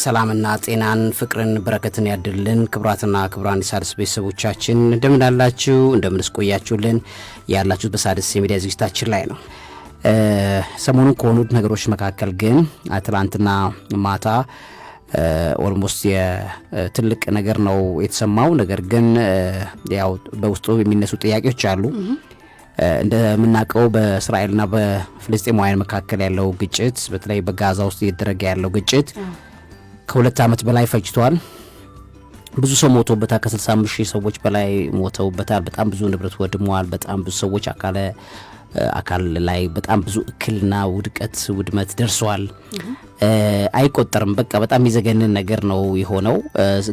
ሰላምና ጤናን ፍቅርን በረከትን ያድልን። ክብራትና ክብራን የሣድስ ቤተሰቦቻችን እንደምን አላችሁ? እንደምን ቆያችሁልን? ያላችሁት በሣድስ የሚዲያ ዝግጅታችን ላይ ነው። ሰሞኑን ከሆኑት ነገሮች መካከል ግን ትላንትና ማታ ኦልሞስት የትልቅ ነገር ነው የተሰማው። ነገር ግን ያው በውስጡ የሚነሱ ጥያቄዎች አሉ። እንደምናቀው በእስራኤልና በፍልስጤማውያን መካከል ያለው ግጭት በተለይ በጋዛ ውስጥ እየተደረገ ያለው ግጭት ከሁለት ዓመት በላይ ፈጅቷል። ብዙ ሰው ሞቶበታል። ከ65,000 ሰዎች በላይ ሞተውበታል። በጣም ብዙ ንብረት ወድሟል። በጣም ብዙ ሰዎች አካል ላይ በጣም ብዙ እክልና ውድመት ደርሷል። አይቆጠርም። በቃ በጣም የሚዘገንን ነገር ነው የሆነው።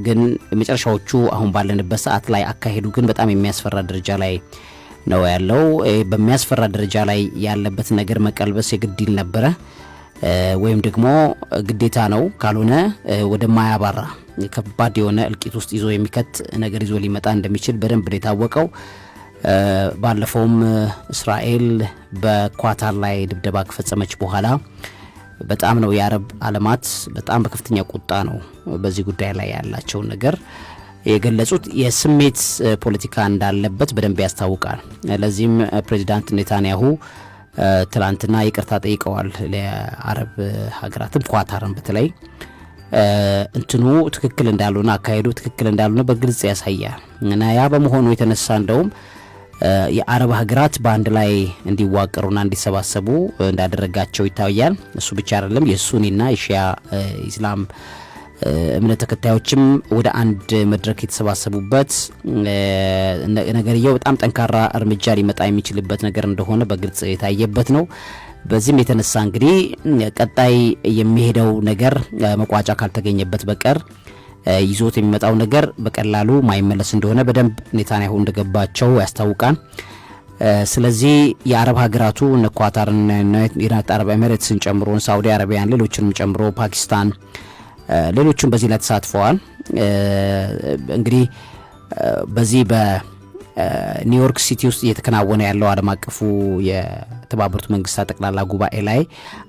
ግን መጨረሻዎቹ አሁን ባለንበት ሰዓት ላይ አካሄዱ ግን በጣም የሚያስፈራ ደረጃ ላይ ነው ያለው። በሚያስፈራ ደረጃ ላይ ያለበት ነገር መቀልበስ የግድ ይል ነበረ ወይም ደግሞ ግዴታ ነው። ካልሆነ ወደ ማያባራ ከባድ የሆነ እልቂት ውስጥ ይዞ የሚከት ነገር ይዞ ሊመጣ እንደሚችል በደንብ ነው የታወቀው። ባለፈውም እስራኤል በኳታር ላይ ድብደባ ከፈጸመች በኋላ በጣም ነው የአረብ ዓለማት በጣም በከፍተኛ ቁጣ ነው በዚህ ጉዳይ ላይ ያላቸው ነገር የገለጹት። የስሜት ፖለቲካ እንዳለበት በደንብ ያስታውቃል። ለዚህም ፕሬዚዳንት ኔታንያሁ ትላንትና ይቅርታ ጠይቀዋል ለአረብ ሀገራትም ኳታርን በተለይ እንትኑ ትክክል እንዳልሆነ አካሄዱ ትክክል እንዳልሆነ በግልጽ ያሳያል። እና ያ በመሆኑ የተነሳ እንደውም የአረብ ሀገራት በአንድ ላይ እንዲዋቀሩና እንዲሰባሰቡ እንዳደረጋቸው ይታያል። እሱ ብቻ አይደለም፣ የሱኒና የሺያ ኢስላም እምነት ተከታዮችም ወደ አንድ መድረክ የተሰባሰቡበት ነገርየው በጣም ጠንካራ እርምጃ ሊመጣ የሚችልበት ነገር እንደሆነ በግልጽ የታየበት ነው። በዚህም የተነሳ እንግዲህ ቀጣይ የሚሄደው ነገር መቋጫ ካልተገኘበት በቀር ይዞት የሚመጣው ነገር በቀላሉ ማይመለስ እንደሆነ በደንብ ኔታንያሁ እንደገባቸው ያስታውቃል። ስለዚህ የአረብ ሀገራቱ እነ ኳታርና ዩናይትድ አረብ ኤሚሬትስን ጨምሮ ሳውዲ አረቢያን ሌሎችንም ጨምሮ ፓኪስታን ሌሎችም በዚህ ላይ ተሳትፈዋል። እንግዲህ በዚህ በኒውዮርክ ሲቲ ውስጥ እየተከናወነ ያለው ዓለም አቀፉ የተባበሩት መንግስታት ጠቅላላ ጉባኤ ላይ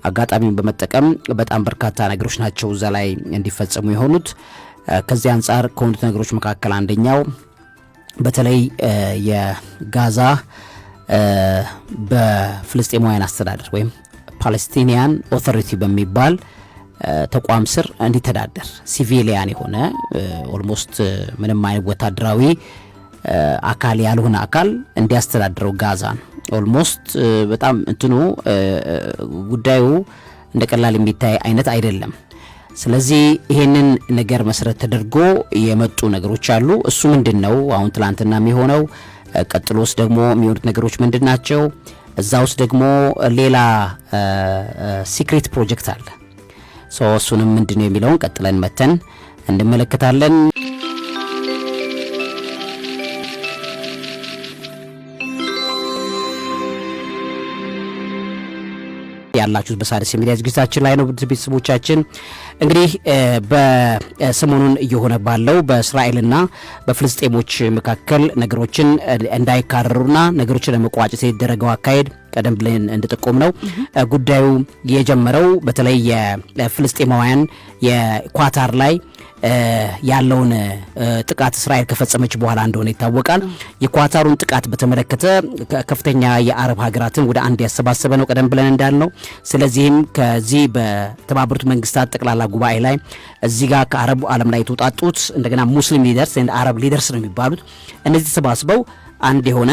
አጋጣሚውን በመጠቀም በጣም በርካታ ነገሮች ናቸው እዛ ላይ እንዲፈጸሙ የሆኑት። ከዚህ አንጻር ከሆኑት ነገሮች መካከል አንደኛው በተለይ የጋዛ በፍልስጤማውያን አስተዳደር ወይም ፓለስቲኒያን ኦቶሪቲ በሚባል ተቋም ስር እንዲተዳደር ሲቪሊያን የሆነ ኦልሞስት ምንም አይነት ወታደራዊ አካል ያልሆነ አካል እንዲያስተዳድረው ጋዛን ኦልሞስት በጣም እንትኑ ጉዳዩ እንደቀላል የሚታይ አይነት አይደለም። ስለዚህ ይሄንን ነገር መሰረት ተደርጎ የመጡ ነገሮች አሉ። እሱ ምንድነው? አሁን ትላንትና የሚሆነው ቀጥሎስ ደግሞ የሚሆኑት ነገሮች ምንድናቸው? እዛ ውስጥ ደግሞ ሌላ ሲክሬት ፕሮጀክት አለ። እሱንም ምንድነው የሚለውን ቀጥለን መተን እንመለከታለን። ያላችሁት በሣድስ የሚዲያ ዝግጅታችን ላይ ነው። ቤተሰቦቻችን እንግዲህ በሰሞኑን እየሆነ ባለው በእስራኤልና በፍልስጤሞች መካከል ነገሮችን እንዳይካረሩና ነገሮችን ለመቋጨት የተደረገው አካሄድ ቀደም ብለን እንደጠቆም ነው ጉዳዩ የጀመረው በተለይ የፍልስጤማውያን የኳታር ላይ ያለውን ጥቃት እስራኤል ከፈጸመች በኋላ እንደሆነ ይታወቃል። የኳታሩን ጥቃት በተመለከተ ከፍተኛ የአረብ ሀገራትን ወደ አንድ ያሰባሰበ ነው ቀደም ብለን እንዳልነው። ስለዚህም ከዚህ በተባበሩት መንግስታት ጠቅላላ ጉባኤ ላይ እዚህ ጋር ከአረቡ ዓለም ላይ የተውጣጡት እንደገና ሙስሊም ሊደርስ እና አረብ ሊደርስ ነው የሚባሉት እነዚህ ተሰባስበው አንድ የሆነ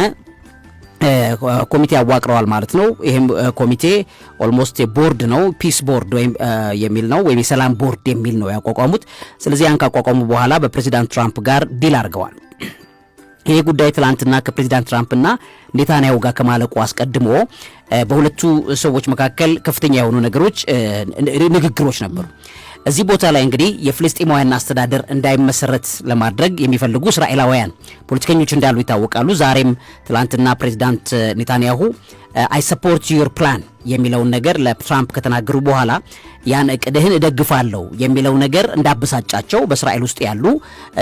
ኮሚቴ አዋቅረዋል ማለት ነው። ይሄም ኮሚቴ ኦልሞስት የቦርድ ነው፣ ፒስ ቦርድ ወይም የሚል ነው ወይም የሰላም ቦርድ የሚል ነው ያቋቋሙት። ስለዚህ ያን ካቋቋሙ በኋላ በፕሬዚዳንት ትራምፕ ጋር ዲል አድርገዋል። ይሄ ጉዳይ ትላንትና ከፕሬዚዳንት ትራምፕና ኔታንያሁ ጋር ከማለቁ አስቀድሞ በሁለቱ ሰዎች መካከል ከፍተኛ የሆኑ ንግግሮች ነበሩ። እዚህ ቦታ ላይ እንግዲህ የፍልስጤማውያን አስተዳደር እንዳይመሰረት ለማድረግ የሚፈልጉ እስራኤላውያን ፖለቲከኞች እንዳሉ ይታወቃሉ። ዛሬም ትላንትና ፕሬዚዳንት ኔታንያሁ አይ ሰፖርት ዩር ፕላን የሚለውን ነገር ለትራምፕ ከተናገሩ በኋላ ያን እቅድህን እደግፋለሁ የሚለው ነገር እንዳበሳጫቸው በእስራኤል ውስጥ ያሉ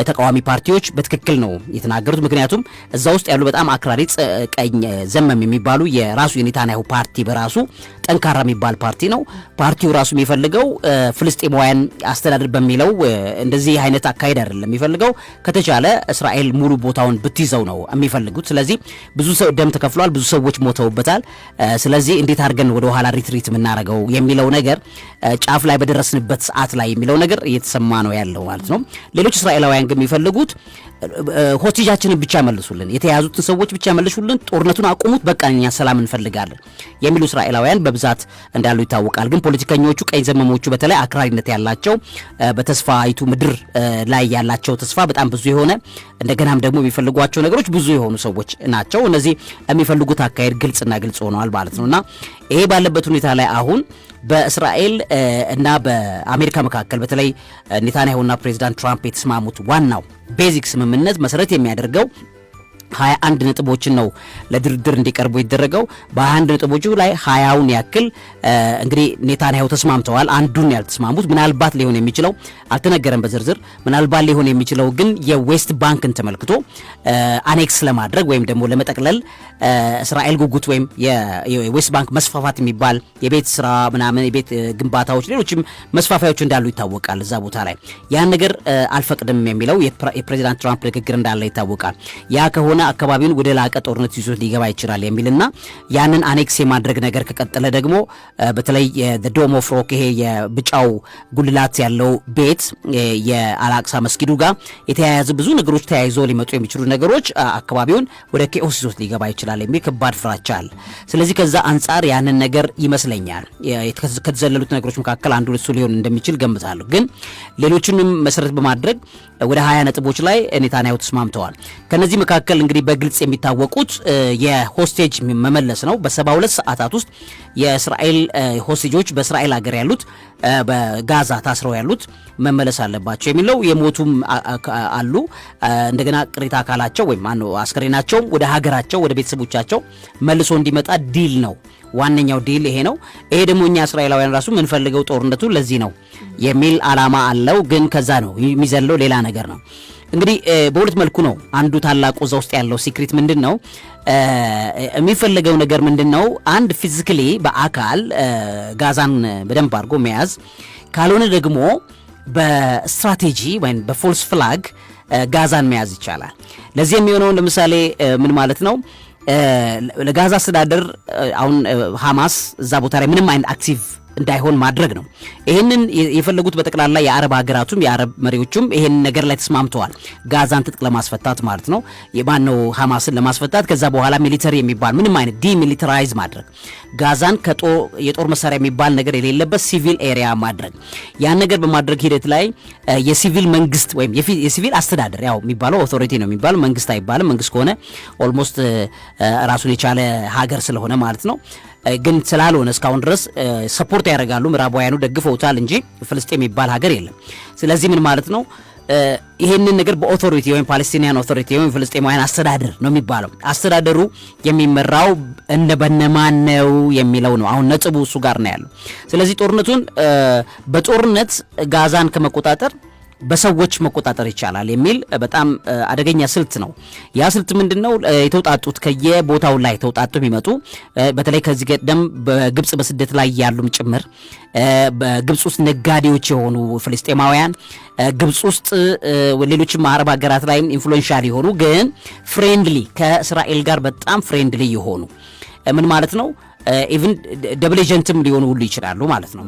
ተቃዋሚ ፓርቲዎች በትክክል ነው የተናገሩት። ምክንያቱም እዛ ውስጥ ያሉ በጣም አክራሪ ቀኝ ዘመም የሚባሉ የራሱ የኔታንያሁ ፓርቲ በራሱ ጠንካራ የሚባል ፓርቲ ነው። ፓርቲው ራሱ የሚፈልገው ፍልስጤማውያን አስተዳደር በሚለው እንደዚህ አይነት አካሄድ አይደለም የሚፈልገው። ከተቻለ እስራኤል ሙሉ ቦታውን ብትይዘው ነው የሚፈልጉት። ስለዚህ ብዙ ሰው ደም ተከፍሏል፣ ብዙ ሰዎች ሞተውበታል። ስለዚህ እንዴት አድርገን ወደ ኋላ ሪትሪት የምናደርገው የሚለው ነገር ጫፍ ላይ በደረስንበት ሰዓት ላይ የሚለው ነገር እየተሰማ ነው ያለው ማለት ነው። ሌሎች እስራኤላውያን ግን የሚፈልጉት ሆስቴጃችንን ብቻ መልሱልን፣ የተያዙትን ሰዎች ብቻ መልሱልን፣ ጦርነቱን አቁሙት፣ በቃ እኛ ሰላም እንፈልጋለን የሚሉ እስራኤላውያን በብዛት እንዳሉ ይታወቃል። ግን ፖለቲከኞቹ ቀኝ ዘመሞቹ በተለይ አክራሪነት ያላቸው በተስፋይቱ ምድር ላይ ያላቸው ተስፋ በጣም ብዙ የሆነ እንደገናም ደግሞ የሚፈልጓቸው ነገሮች ብዙ የሆኑ ሰዎች ናቸው። እነዚህ የሚፈልጉት አካሄድ ግልጽና ግልጽ ሆነዋል ማለት ነውና ይሄ ባለበት ሁኔታ ላይ አሁን በእስራኤል እና በአሜሪካ መካከል በተለይ ኔታንያሁና ፕሬዚዳንት ትራምፕ የተስማሙት ዋናው ቤዚክ ስምምነት መሰረት የሚያደርገው 21 ነጥቦችን ነው ለድርድር እንዲቀርቡ ይደረገው። በ21 ነጥቦቹ ላይ 20ውን ያክል እንግዲህ ኔታንያሁ ተስማምተዋል። አንዱን ያልተስማሙት ምናልባት ሊሆን የሚችለው አልተነገረም በዝርዝር ምናልባት ሊሆን የሚችለው ግን የዌስት ባንክን ተመልክቶ አኔክስ ለማድረግ ወይም ደግሞ ለመጠቅለል እስራኤል ጉጉት ወይም የዌስት ባንክ መስፋፋት የሚባል የቤት ስራ ምናምን የቤት ግንባታዎች ሌሎችም መስፋፋዮች እንዳሉ ይታወቃል። እዛ ቦታ ላይ ያን ነገር አልፈቅድም የሚለው የፕሬዚዳንት ትራምፕ ንግግር እንዳለ ይታወቃል። ያ ከሆነ አካባቢውን ወደ ላቀ ጦርነት ይዞት ሊገባ ይችላል የሚልና ያንን አኔክስ የማድረግ ነገር ከቀጠለ ደግሞ በተለይ የዶም ኦፍ ሮክ ይሄ የብጫው ጉልላት ያለው ቤት የአላቅሳ መስጊዱ ጋር የተያያዘ ብዙ ነገሮች ተያይዞ ሊመጡ የሚችሉ ነገሮች አካባቢውን ወደ ኬኦስ ይዞት ሊገባ ይችላል የሚል ከባድ ፍራቻ አለ። ስለዚህ ከዛ አንጻር ያንን ነገር ይመስለኛል ከተዘለሉት ነገሮች መካከል አንዱ እሱ ሊሆን እንደሚችል ገምታለሁ። ግን ሌሎችንም መሰረት በማድረግ ወደ 20 ነጥቦች ላይ ኔታንያሁ ተስማምተዋል። ከነዚህ መካከል እንግዲህ በግልጽ የሚታወቁት የሆስቴጅ መመለስ ነው። በ72 ሰዓታት ውስጥ የእስራኤል ሆስቴጆች በእስራኤል ሀገር ያሉት በጋዛ ታስረው ያሉት መመለስ አለባቸው የሚለው የሞቱም አሉ እንደገና ቅሪታ አካላቸው ወይም አስከሬናቸው ወደ ሀገራቸው ወደ ቤተሰቦቻቸው መልሶ እንዲመጣ ዲል ነው። ዋነኛው ዲል ይሄ ነው። ይሄ ደግሞ እኛ እስራኤላውያን ራሱ የምንፈልገው ጦርነቱ ለዚህ ነው የሚል አላማ አለው። ግን ከዛ ነው የሚዘለው ሌላ ነገር ነው። እንግዲህ በሁለት መልኩ ነው። አንዱ ታላቁ እዛ ውስጥ ያለው ሲክሪት ምንድነው? የሚፈልገው ነገር ምንድነው? አንድ ፊዚካሊ በአካል ጋዛን በደንብ አድርጎ መያዝ፣ ካልሆነ ደግሞ በስትራቴጂ ወይም በፎልስ ፍላግ ጋዛን መያዝ ይቻላል። ለዚህ የሚሆነው ለምሳሌ ምን ማለት ነው? ለጋዛ አስተዳደር አሁን ሐማስ እዛ ቦታ ላይ ምንም አይነት አክቲቭ እንዳይሆን ማድረግ ነው። ይሄንን የፈለጉት በጠቅላላ የአረብ ሀገራቱም የአረብ መሪዎችም ይሄን ነገር ላይ ተስማምተዋል። ጋዛን ትጥቅ ለማስፈታት ማለት ነው። የማነው ሐማስን ለማስፈታት ከዛ በኋላ ሚሊተሪ የሚባል ምንም አይነት ዲሚሊታራይዝ ማድረግ፣ ጋዛን የጦር መሳሪያ የሚባል ነገር የሌለበት ሲቪል ኤሪያ ማድረግ። ያን ነገር በማድረግ ሂደት ላይ የሲቪል መንግስት ወይም የሲቪል አስተዳደር ያው የሚባለው ኦቶሪቲ ነው የሚባለው፣ መንግስት አይባልም። መንግስት ከሆነ ኦልሞስት ራሱን የቻለ ሀገር ስለሆነ ማለት ነው። ግን ስላልሆነ እስካሁን ድረስ ሰፖርት ያደርጋሉ፣ ምዕራባውያኑ ደግፈውታል እንጂ ፍልስጤም የሚባል ሀገር የለም። ስለዚህ ምን ማለት ነው? ይሄንን ነገር በኦቶሪቲ ወይም ፓለስቲኒያን ኦቶሪቲ ወይም ፍልስጤማውያን አስተዳደር ነው የሚባለው። አስተዳደሩ የሚመራው በነማን ነው የሚለው ነው። አሁን ነጥቡ እሱ ጋር ነው ያለው። ስለዚህ ጦርነቱን በጦርነት ጋዛን ከመቆጣጠር በሰዎች መቆጣጠር ይቻላል የሚል በጣም አደገኛ ስልት ነው። ያ ስልት ምንድነው? የተውጣጡት ከየቦታው ላይ ተውጣጡ የሚመጡ በተለይ ከዚህ ቀደም በግብጽ በስደት ላይ ያሉም ጭምር በግብጽ ውስጥ ነጋዴዎች የሆኑ ፍልስጤማውያን ግብጽ ውስጥ ሌሎችም አረብ ሀገራት ላይም ኢንፍሉዌንሻል የሆኑ ግን ፍሬንድሊ ከእስራኤል ጋር በጣም ፍሬንድሊ የሆኑ ምን ማለት ነው? ኢቭን ደብል ኤጀንትም ሊሆኑ ሁሉ ይችላሉ ማለት ነው።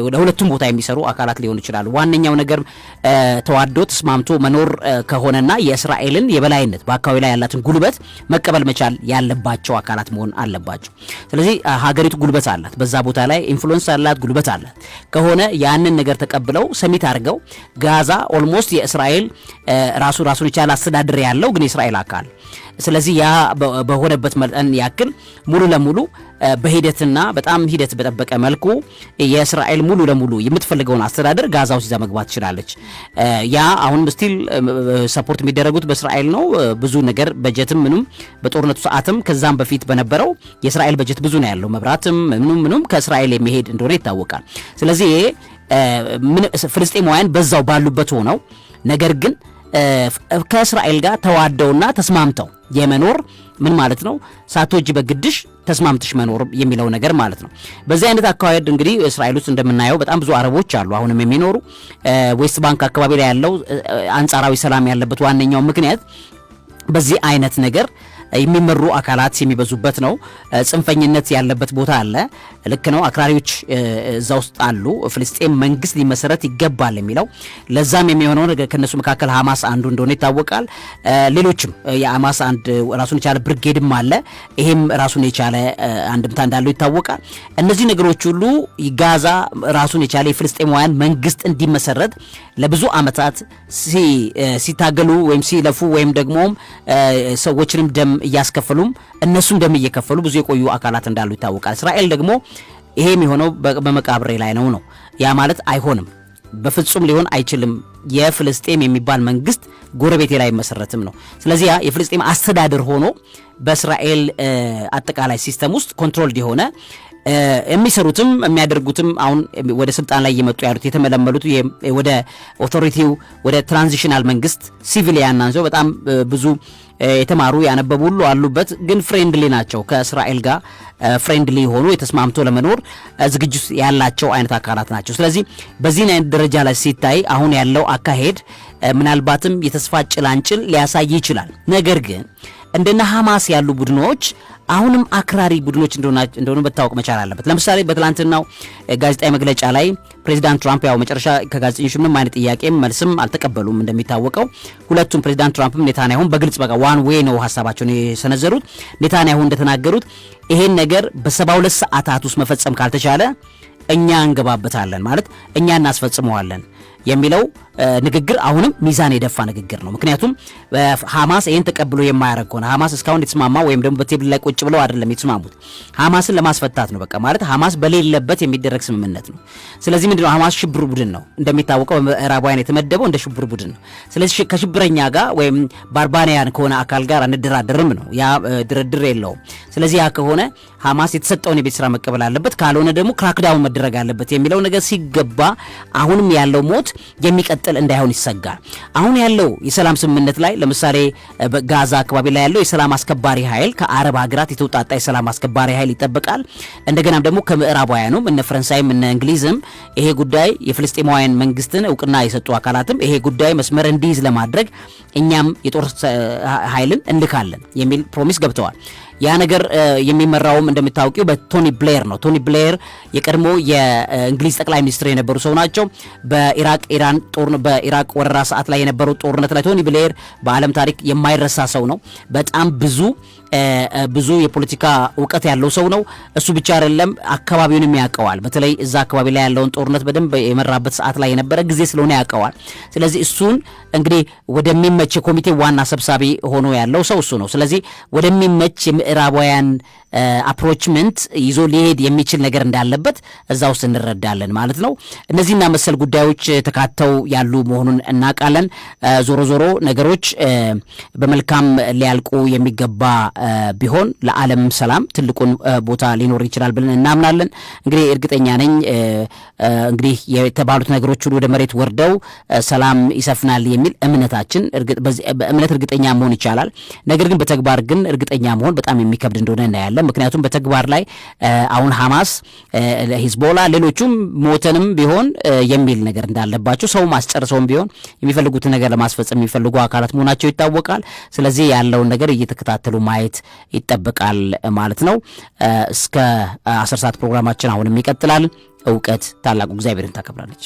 ወደ ሁለቱም ቦታ የሚሰሩ አካላት ሊሆኑ ይችላሉ። ዋነኛው ነገር ተዋዶ ተስማምቶ መኖር ከሆነና የእስራኤልን የበላይነት በአካባቢ ላይ ያላትን ጉልበት መቀበል መቻል ያለባቸው አካላት መሆን አለባቸው። ስለዚህ ሀገሪቱ ጉልበት አላት፣ በዛ ቦታ ላይ ኢንፍሉዌንስ አላት፣ ጉልበት አላት ከሆነ ያንን ነገር ተቀብለው ሰሚት አድርገው ጋዛ ኦልሞስት የእስራኤል ራሱን የቻለ አስተዳደር ያለው ግን የእስራኤል አካል ስለዚህ ያ በሆነበት መጠን ያክል ሙሉ ለሙሉ በሂደትና በጣም ሂደት በጠበቀ መልኩ የእስራኤል ሙሉ ለሙሉ የምትፈልገውን አስተዳደር ጋዛ ውስጥ ይዛ መግባት ትችላለች። ያ አሁን ስቲል ሰፖርት የሚደረጉት በእስራኤል ነው። ብዙ ነገር በጀትም ምንም በጦርነቱ ሰዓትም ከዛም በፊት በነበረው የእስራኤል በጀት ብዙ ነው ያለው። መብራትም ምንም ከእስራኤል የሚሄድ እንደሆነ ይታወቃል። ስለዚህ ፍልስጤማውያን በዛው ባሉበት ሆነው ነገር ግን ከእስራኤል ጋር ተዋደውና ተስማምተው የመኖር ምን ማለት ነው ሳትወጂ በግድሽ ተስማምተሽ መኖር የሚለው ነገር ማለት ነው። በዚህ አይነት አካሄድ እንግዲህ እስራኤል ውስጥ እንደምናየው በጣም ብዙ አረቦች አሉ አሁንም የሚኖሩ ዌስት ባንክ አካባቢ ላይ ያለው አንጻራዊ ሰላም ያለበት ዋነኛው ምክንያት በዚህ አይነት ነገር የሚመሩ አካላት የሚበዙበት ነው። ጽንፈኝነት ያለበት ቦታ አለ። ልክ ነው። አክራሪዎች እዛ ውስጥ አሉ። ፍልስጤም መንግስት ሊመሰረት ይገባል የሚለው ለዛም የሚሆነው ነገር ከነሱ መካከል ሐማስ አንዱ እንደሆነ ይታወቃል። ሌሎችም የሐማስ አንድ ራሱን የቻለ ብርጌድም አለ። ይሄም ራሱን የቻለ አንድምታ እንዳለው ይታወቃል። እነዚህ ነገሮች ሁሉ ጋዛ ራሱን የቻለ የፍልስጤማውያን መንግስት እንዲመሰረት ለብዙ አመታት ሲታገሉ ወይም ሲለፉ ወይም ደግሞ ሰዎችንም ደም እያስከፈሉም እነሱም ደም እየከፈሉ ብዙ የቆዩ አካላት እንዳሉ ይታወቃል። እስራኤል ደግሞ ይሄ የሚሆነው በመቃብሬ ላይ ነው። ያ ማለት አይሆንም፣ በፍጹም ሊሆን አይችልም። የፍልስጤም የሚባል መንግስት ጎረቤቴ ላይ መሰረትም ነው። ስለዚህ ያ የፍልስጤም አስተዳደር ሆኖ በእስራኤል አጠቃላይ ሲስተም ውስጥ ኮንትሮልድ የሆነ የሚሰሩትም የሚያደርጉትም አሁን ወደ ስልጣን ላይ እየመጡ ያሉት የተመለመሉት ወደ ኦቶሪቲው ወደ ትራንዚሽናል መንግስት ሲቪሊያን ናቸው። በጣም ብዙ የተማሩ ያነበቡ ሁሉ አሉበት፣ ግን ፍሬንድሊ ናቸው። ከእስራኤል ጋር ፍሬንድሊ ሆኖ የተስማምቶ ለመኖር ዝግጅት ያላቸው አይነት አካላት ናቸው። ስለዚህ በዚህ አይነት ደረጃ ላይ ሲታይ አሁን ያለው አካሄድ ምናልባትም የተስፋ ጭላንጭል ሊያሳይ ይችላል። ነገር ግን እንደነ ሐማስ ያሉ ቡድኖች አሁንም አክራሪ ቡድኖች እንደሆኑ መታወቅ መቻል አለበት። ለምሳሌ በትላንትናው ጋዜጣዊ መግለጫ ላይ ፕሬዚዳንት ትራምፕ ያው መጨረሻ ከጋዜጠኞች ምንም አይነት ጥያቄም መልስም አልተቀበሉም። እንደሚታወቀው ሁለቱም ፕሬዚዳንት ትራምፕም ኔታንያሁን በግልጽ በቃ ዋን ዌይ ነው ሐሳባቸውን የሰነዘሩት። ኔታንያሁ እንደተናገሩት ይሄን ነገር በ72 ሰዓታት ውስጥ መፈጸም ካልተቻለ እኛ እንገባበታለን ማለት እኛ እናስፈጽመዋለን የሚለው ንግግር አሁንም ሚዛን የደፋ ንግግር ነው። ምክንያቱም ሐማስ ይሄን ተቀብሎ የማያረግ ሆነ ሐማስ እስካሁን የተስማማው ወይም ደግሞ በቴብል ላይ ቁጭ ብለው አይደለም የተስማሙት፣ ሐማስን ለማስፈታት ነው። በቃ ማለት ሐማስ በሌለበት የሚደረግ ስምምነት ነው። ስለዚህ ምንድነው ሐማስ ሽብር ቡድን ነው እንደሚታወቀው በምዕራባውያን የተመደበው እንደ ሽብር ቡድን ነው። ስለዚህ ከሽብረኛ ጋር ወይም ባርባሪያን ከሆነ አካል ጋር አንደራደርም ነው። ያ ድርድር የለውም። ስለዚህ ያ ከሆነ ሐማስ የተሰጠውን የቤት ስራ መቀበል አለበት፣ ካልሆነ ደግሞ ክራክዳውን መደረግ አለበት የሚለው ነገር ሲገባ አሁንም ያለው ሞት የሚቀጥል እንዳይሆን ይሰጋል። አሁን ያለው የሰላም ስምምነት ላይ ለምሳሌ በጋዛ አካባቢ ላይ ያለው የሰላም አስከባሪ ኃይል ከአረብ ሀገራት የተውጣጣ የሰላም አስከባሪ ኃይል ይጠበቃል። እንደገናም ደግሞ ከምዕራባውያኑም እነ ፈረንሳይም እነ እንግሊዝም ይሄ ጉዳይ የፍልስጤማውያን መንግስትን እውቅና የሰጡ አካላትም ይሄ ጉዳይ መስመር እንዲይዝ ለማድረግ እኛም የጦር ኃይልን እንልካለን የሚል ፕሮሚስ ገብተዋል። ያ ነገር የሚመራውም እንደምታውቂው በቶኒ ብሌር ነው። ቶኒ ብሌር የቀድሞ የእንግሊዝ ጠቅላይ ሚኒስትር የነበሩ ሰው ናቸው። በኢራቅ ወረራ ሰዓት ላይ የነበረው ጦርነት ላይ ቶኒ ብሌር በዓለም ታሪክ የማይረሳ ሰው ነው። በጣም ብዙ የፖለቲካ እውቀት ያለው ሰው ነው። እሱ ብቻ አይደለም፣ አካባቢውንም ያውቀዋል። በተለይ እዛ አካባቢ ላይ ያለውን ጦርነት በደንብ የመራበት ሰዓት ላይ የነበረ ጊዜ ስለሆነ ያውቀዋል። ስለዚህ እሱን እንግዲህ ወደሚመች የኮሚቴ ዋና ሰብሳቢ ሆኖ ያለው ሰው እሱ ነው። ስለዚህ ወደሚመች የምዕራባውያን አፕሮችመንት ይዞ ሊሄድ የሚችል ነገር እንዳለበት እዛ ውስጥ እንረዳለን ማለት ነው። እነዚህና መሰል ጉዳዮች ተካተው ያሉ መሆኑን እናውቃለን። ዞሮ ዞሮ ነገሮች በመልካም ሊያልቁ የሚገባ ቢሆን ለዓለም ሰላም ትልቁን ቦታ ሊኖር ይችላል ብለን እናምናለን። እንግዲህ እርግጠኛ ነኝ እንግዲህ የተባሉት ነገሮች ሁሉ ወደ መሬት ወርደው ሰላም ይሰፍናል የሚል እምነታችን በእምነት እርግጠኛ መሆን ይቻላል። ነገር ግን በተግባር ግን እርግጠኛ መሆን በጣም የሚከብድ እንደሆነ እናያለን። ምክንያቱም በተግባር ላይ አሁን ሐማስ፣ ሂዝቦላ፣ ሌሎቹም ሞተንም ቢሆን የሚል ነገር እንዳለባቸው ሰው ማስጨርሰውም ቢሆን የሚፈልጉትን ነገር ለማስፈጸም የሚፈልጉ አካላት መሆናቸው ይታወቃል። ስለዚህ ያለውን ነገር እየተከታተሉ ማየት ይጠበቃል ማለት ነው። እስከ 10 ሰዓት ፕሮግራማችን አሁንም ይቀጥላል። እውቀት ታላቁ እግዚአብሔርን ታከብራለች።